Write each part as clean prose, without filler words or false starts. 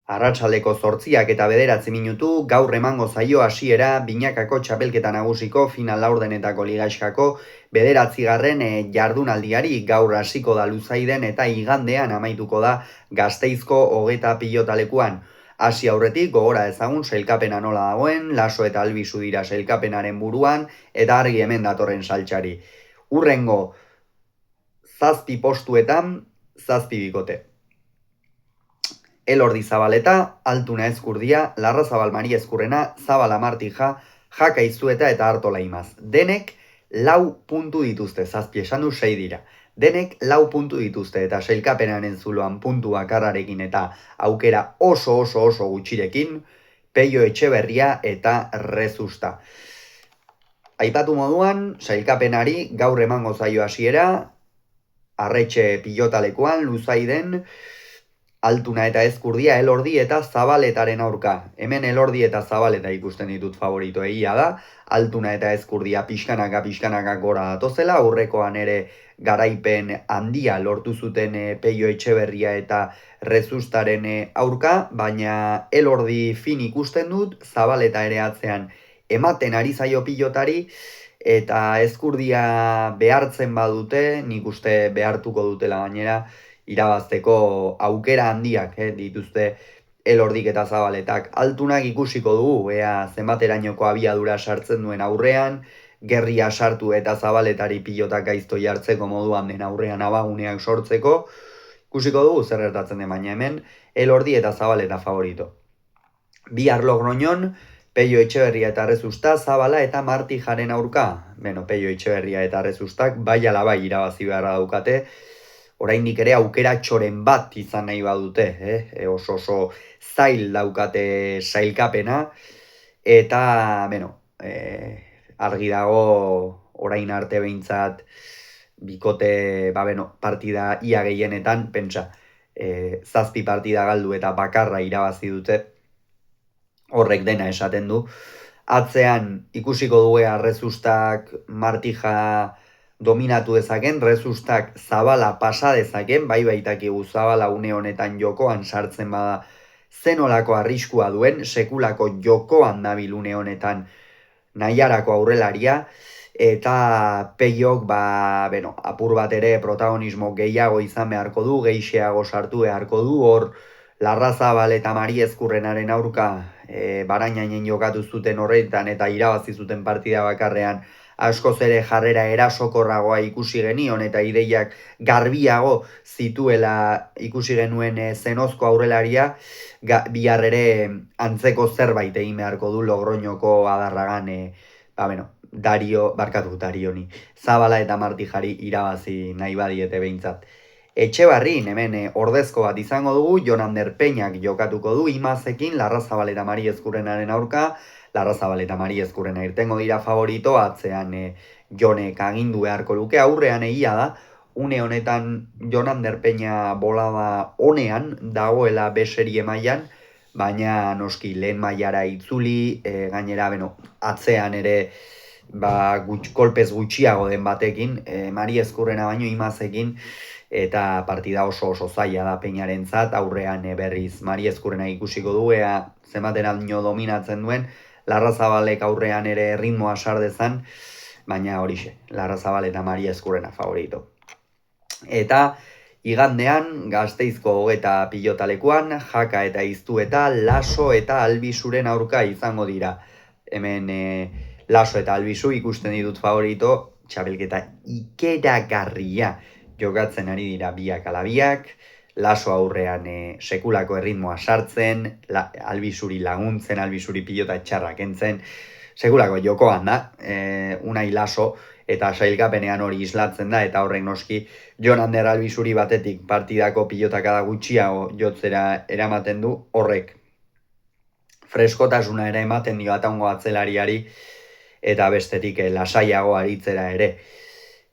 Arratsaldeko 8 eta 9 minutu gaur emango zaio hasiera binakako txapelketa nagusiko final laurdenetako ligaxkako 9. Jardunaldiari gaur hasiko da Luzaiden eta igandean amaituko da Gasteizko hogeta pilotalekuan. Hasi aurretik gogora ezagun sailkapena nola dagoen, Laso eta Albizu dira sailkapenaren buruan eta argi hemen datorren saltxari. Hurrengo 7 postuetan 7 bikote. Elordi Zabaleta, Altuna Ezkurdia, Larrazabal Mari Ezkurrena, Zabala Martija, Jaka Izueta eta Artola Imaz. Denek 4 puntu dituzte, 7 esan du 6 dira. Denek 4 puntu dituzte eta sailkapenaren zuloan puntu bakarrarekin eta aukera oso gutxirekin, Peio Etxeberria eta Rezusta. Aipatu moduan, sailkapenari gaur emango zaio hasiera, Arretxe pilotalekuan, Luzaiden, Altuna eta Ezkurdia, Elordi eta Zabaletaren aurka. Hemen Elordi eta Zabaleta ikusten ditut favorito egia da. Altuna eta Ezkurdia pixkanaka gora datozela. Aurrekoan ere garaipen handia lortu zuten Peio Etxeberria eta Rezustaren aurka. Baina Elordi fin ikusten dut, Zabaleta ere atzean ematen ari zaio pilotari. Eta Ezkurdia behartzen badute, nik uste behartuko dutela gainera, irabazteko aukera handiak dituzte Elordik eta Zabaletak. Altunak ikusiko dugu, ea zenbaterainoko abiadura sartzen duen aurrean, gerria sartu eta Zabaletari pilotak gaizto jartzeko moduan den aurrean abaguneak sortzeko, ikusiko dugu zer gertatzen den, baina hemen Elordi eta Zabaleta favorito. Bi Logroñon, Peio Etxeberria eta Rezusta, Zabala eta Martijaren aurka. Peio Etxeberria eta Rezustak bai ala bai irabazi beharra daukate, oraindik ere aukera txoren bat izan nahi badute, oso zail daukate sailkapena, eta, argi dago orain arte behintzat bikote, partida ia gehienetan, pentsa, 7 partida galdu eta bakarra irabazi dute, horrek dena esaten du. Atzean ikusiko duea Rezustak Martija dominatu dezaken, Rezustak Zabala pasa dezaken, baitakigu Zabala une honetan jokoan sartzen bada zenolako arriskua duen, sekulako jokoan dabil une honetan nahiarako aurrelaria, eta Peiok, apur bat ere protagonismo gehiago izan beharko du, gehixeago sartu beharko du, hor Larrazabal eta Mari Ezkurrenaren aurka barainainen jokatu zuten horretan eta irabazi zuten partida bakarrean askoz ere jarrera erasokorragoa ikusi genion eta ideiak garbiago zituela ikusi genuen zenozko aurrelaria, bihar ere antzeko zerbait egin beharko du Logroñoko Adarragan, Darioni, Zabala eta Martijari irabazi nahi badiete behintzat. Etxebarrin hemen ordezko bat izango dugu, Jonander Peñak jokatuko du Imazekin, Larrazabal eta Mari Ezkurrenaren aurka, Larrazabal eta Mari Ezkurrena irtengo dira favorito, atzean Jonek agindu beharko luke, aurrean egia da, une honetan Jonander Peña bolada honean dagoela beserie mailan, baina noski lehen mailara itzuli, gainera atzean ere kolpez gutxiago den batekin, Mari Ezkurrena baino Imazekin, eta partida oso zaila da Peñarentzat, aurrean berriz Mari Ezkurrena ikusiko du, ea zenbateraino dominatzen duen, Larrazabalek aurrean ere ritmoa sardezan, baina horixe, Larrazabal eta Mari Ezkurrena favorito. Eta igandean Gasteizko hogeta pilotalekuan, Jaka eta Iztueta, Laso eta Albizuren aurka izango dira. Hemen Laso eta Albizu ikusten ditut favorito, txapelketa ikeragarria jokatzen ari dira biak ala biak, Laso aurrean sekulako erritmoa sartzen, Albizuri laguntzen, Albizuri pilota txarrak entzen, sekulako jokoan da, Unai Laso, eta sailkapenean hori islatzen da, eta horrek noski Jonander Albizuri batetik partidako pilotakada gutxiago jotzera eramaten du, horrek freskotasuna ere ematen dio ataungo atzelariari, eta bestetik lasaiago aritzera ere.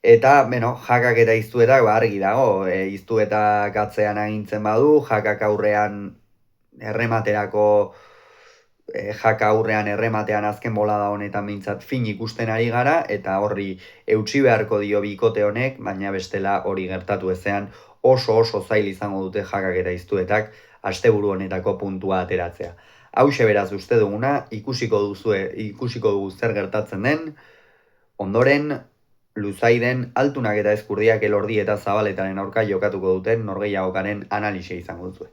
Eta, Jakak eta Iztuetak argi dago, Iztuetak atzean agintzen badu, Jakak aurrean errematerako, Jaka aurrean errematean azken bolada honetan behintzat fin ikusten ari gara, eta horri eutsi beharko dio bikote honek, baina bestela hori gertatu ezean oso zail izango dute Jakak eta Iztuetak asteburu honetako puntua ateratzea. Hauxe beraz uste duguna, ikusiko dugu zer gertatzen den, ondoren Luzaiden Altunak eta Ezkurdiak Elordi eta Zabaletaren aurka jokatuko duten norgehiagokaren analisia izango duzue.